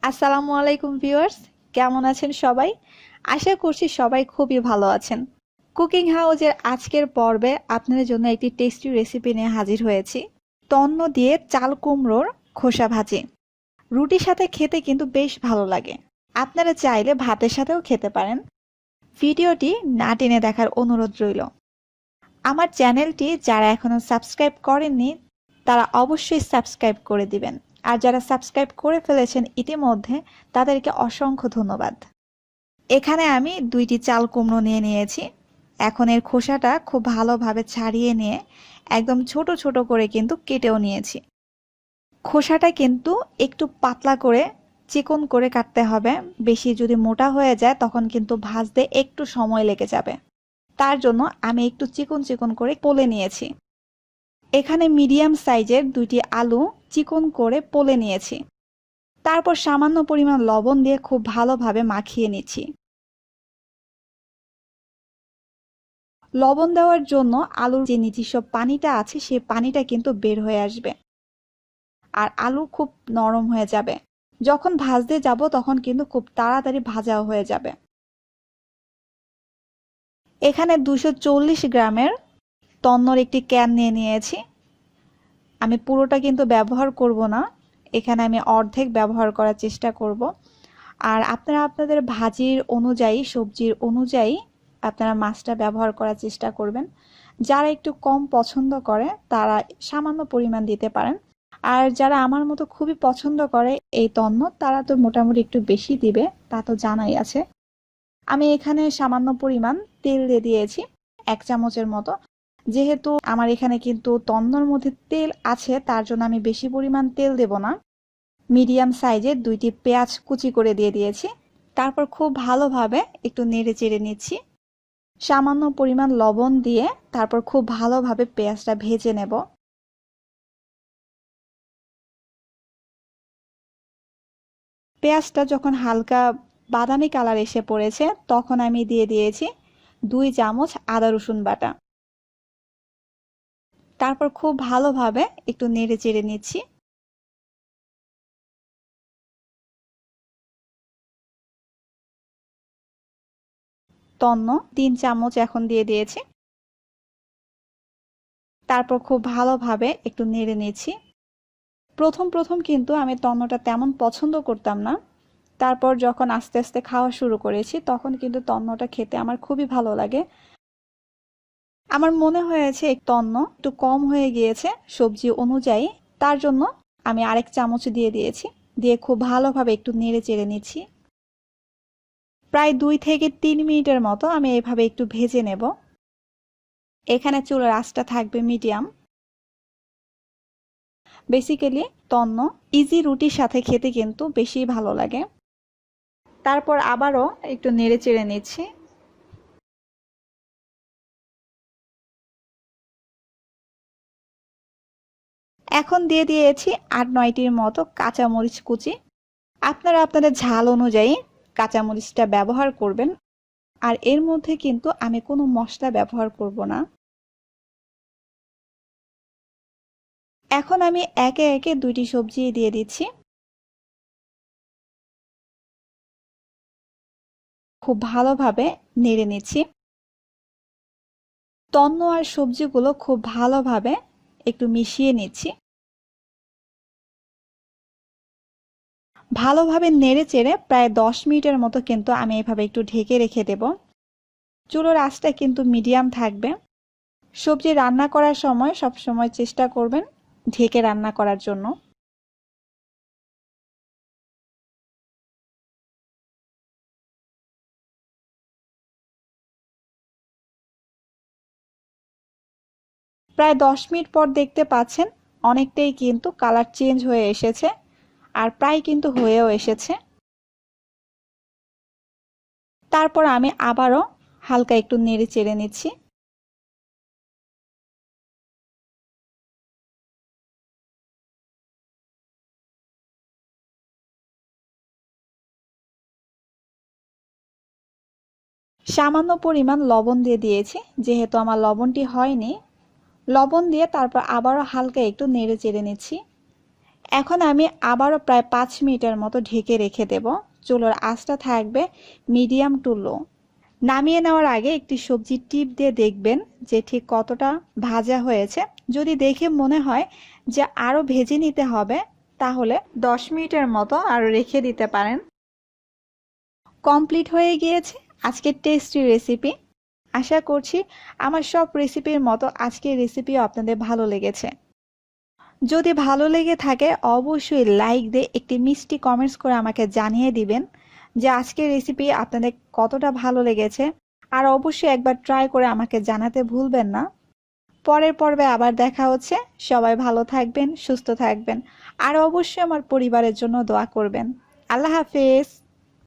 আসসালামু আলাইকুম ভিউয়ার্স, কেমন আছেন সবাই? আশা করছি সবাই খুবই ভালো আছেন। কুকিং হাউজের আজকের পর্বে আপনাদের জন্য একটি টেস্টি রেসিপি নিয়ে হাজির হয়েছি। তন্ন দিয়ে চাল কুমড়োর খোসা ভাজি। রুটির সাথে খেতে কিন্তু বেশ ভালো লাগে। আপনারা চাইলে ভাতের সাথেও খেতে পারেন। ভিডিওটি না টেনে দেখার অনুরোধ রইল। আমার চ্যানেলটি যারা এখনো সাবস্ক্রাইব করেননি তারা অবশ্যই সাবস্ক্রাইব করে দিবেন। আর যারা সাবস্ক্রাইব করে ফেলেছেন ইতিমধ্যে তাদেরকে অসংখ্য ধন্যবাদ। এখানে আমি 2টি চাল কুমড়ো নিয়ে নিয়েছি। এখন এর খোসাটা খুব ভালোভাবে ছাড়িয়ে নিয়ে একদম ছোট ছোট করে কিন্তু কেটেও নিয়েছি। খোসাটা কিন্তু একটু পাতলা করে চিকন করে কাটতে হবে। বেশি যদি মোটা হয়ে যায় তখন কিন্তু ভাজতে একটু সময় লেগে যাবে। তার জন্য আমি একটু চিকন চিকন করে পলে নিয়েছি। এখানে মিডিয়াম সাইজের 2টি আলু চিকন করে পলে নিয়েছি। তারপর সামান্য পরিমাণ লবণ দিয়ে খুব ভালোভাবে মাখিয়ে নিচ্ছি। লবণ দেওয়ার জন্য আলুর যে নিজস্ব পানিটা আছে সেই পানিটা কিন্তু বের হয়ে আসবে আর আলু খুব নরম হয়ে যাবে। যখন ভাজতে যাব তখন কিন্তু খুব তাড়াতাড়ি ভাজাও হয়ে যাবে। এখানে 240 গ্রামের তন্নর একটি ক্যান নিয়ে নিয়েছি। আমি পুরোটা কিন্তু ব্যবহার করব না, এখানে আমি অর্ধেক ব্যবহার করার চেষ্টা করব। আর আপনারা আপনাদের ভাজির অনুযায়ী সবজির অনুযায়ী আপনারা মাছটা ব্যবহার করার চেষ্টা করবেন। যারা একটু কম পছন্দ করে তারা সামান্য পরিমাণ দিতে পারেন, আর যারা আমার মতো খুবই পছন্দ করে এই তন্ন তারা তো মোটামুটি একটু বেশি দিবে, তা তো জানাই আছে। আমি এখানে সামান্য পরিমাণ তেল দিয়ে দিয়েছি, 1 চামচের মতো। যেহেতু আমার এখানে কিন্তু তন্নর মধ্যে তেল আছে তার জন্য আমি বেশি পরিমাণ তেল দেব না। মিডিয়াম সাইজের 2টি পেঁয়াজ কুচি করে দিয়ে দিয়েছি। তারপর খুব ভালোভাবে একটু নেড়ে চেড়ে নিচ্ছি। সামান্য পরিমাণ লবণ দিয়ে তারপর খুব ভালোভাবে পেঁয়াজটা ভেজে নেব। পেঁয়াজটা যখন হালকা বাদামি কালার এসে পড়েছে তখন আমি দিয়ে দিয়েছি 2 চামচ আদা রসুন বাটা। তারপর খুব ভালোভাবে একটু নেড়ে চেড়ে নিচ্ছি। তন্ন 3 চামচ এখন দিয়ে দিয়েছি। তারপর খুব ভালোভাবে একটু নেড়ে নিচ্ছি। প্রথম প্রথম কিন্তু আমি তন্নটা তেমন পছন্দ করতাম না, তারপর যখন আস্তে আস্তে খাওয়া শুরু করেছি তখন কিন্তু তন্নটা খেতে আমার খুবই ভালো লাগে। আমার মনে হয়েছে এই তন্ন একটু কম হয়ে গিয়েছে সবজি অনুযায়ী, তার জন্য আমি আরেক চামচ দিয়ে দিয়েছি। দিয়ে খুব ভালোভাবে একটু নেড়ে চেড়ে নিচ্ছি। প্রায় 2 থেকে 3 মিনিটের মতো আমি এভাবে একটু ভেজে নেব। এখানে চুলার আঁচটা থাকবে মিডিয়াম। বেসিক্যালি তন্ন ইজি রুটির সাথে খেতে কিন্তু বেশি ভালো লাগে। তারপর আবারও একটু নেড়ে চেড়ে নিচ্ছি। এখন দিয়ে দিয়েছি 8-9টির মতো কাঁচামরিচ কুচি। আপনারা আপনাদের ঝাল অনুযায়ী কাঁচামরিচটা ব্যবহার করবেন। আর এর মধ্যে কিন্তু আমি কোনো মশলা ব্যবহার করব না। এখন আমি একে একে 2টি সবজি দিয়ে দিচ্ছি। খুব ভালোভাবে নেড়ে নিচ্ছি। তন্ন আর সবজিগুলো খুব ভালোভাবে একটু মিশিয়ে নিচ্ছি। ভালোভাবে নেড়ে চেড়ে প্রায় 10 মিনিটের মতো কিন্তু আমি এভাবে একটু ঢেকে রেখে দেব। চুলোর আঁচটা কিন্তু মিডিয়াম থাকবে। সবজি রান্না করার সময় সবসময় চেষ্টা করবেন ঢেকে রান্না করার জন্য। প্রায় 10 মিনিট পর দেখতে পাচ্ছেন অনেকটাই কিন্তু কালার চেঞ্জ হয়ে এসেছে, আর প্রায় কিন্তু হয়েও এসেছে। তারপর আমি আবারও হালকা একটু নেড়ে চেড়ে নিচ্ছি। সামান্য পরিমাণ লবণ দিয়ে দিয়েছি, যেহেতু আমার লবণটি হয়নি। লবণ দিয়ে তারপর আবারও হালকা একটু নেড়ে চেড়ে নিচ্ছি। এখন আমি আবারও প্রায় 5 মিনিটের মতো ঢেকে রেখে দেব। চুলোর আঁচটা থাকবে মিডিয়াম টু লো। নামিয়ে নেওয়ার আগে একটি সবজির টিপ দিয়ে দেখবেন যে ঠিক কতটা ভাজা হয়েছে। যদি দেখে মনে হয় যে আরও ভেজে নিতে হবে, তাহলে 10 মিনিটের মতো আরও রেখে দিতে পারেন। কমপ্লিট হয়ে গিয়েছে আজকের টেস্টি রেসিপি। আশা করছি আমার সব রেসিপির মতো আজকের রেসিপিও আপনাদের ভালো লেগেছে। যদি ভালো লেগে থাকে অবশ্যই লাইক দিয়ে একটি মিষ্টি কমেন্টস করে আমাকে জানিয়ে দিবেন যে আজকের রেসিপি আপনাদের কতটা ভালো লেগেছে। আর অবশ্যই একবার ট্রাই করে আমাকে জানাতে ভুলবেন না। পরের পর্বে আবার দেখা হচ্ছে। সবাই ভালো থাকবেন, সুস্থ থাকবেন, আর অবশ্যই আমার পরিবারের জন্য দোয়া করবেন। আল্লাহ হাফেজ।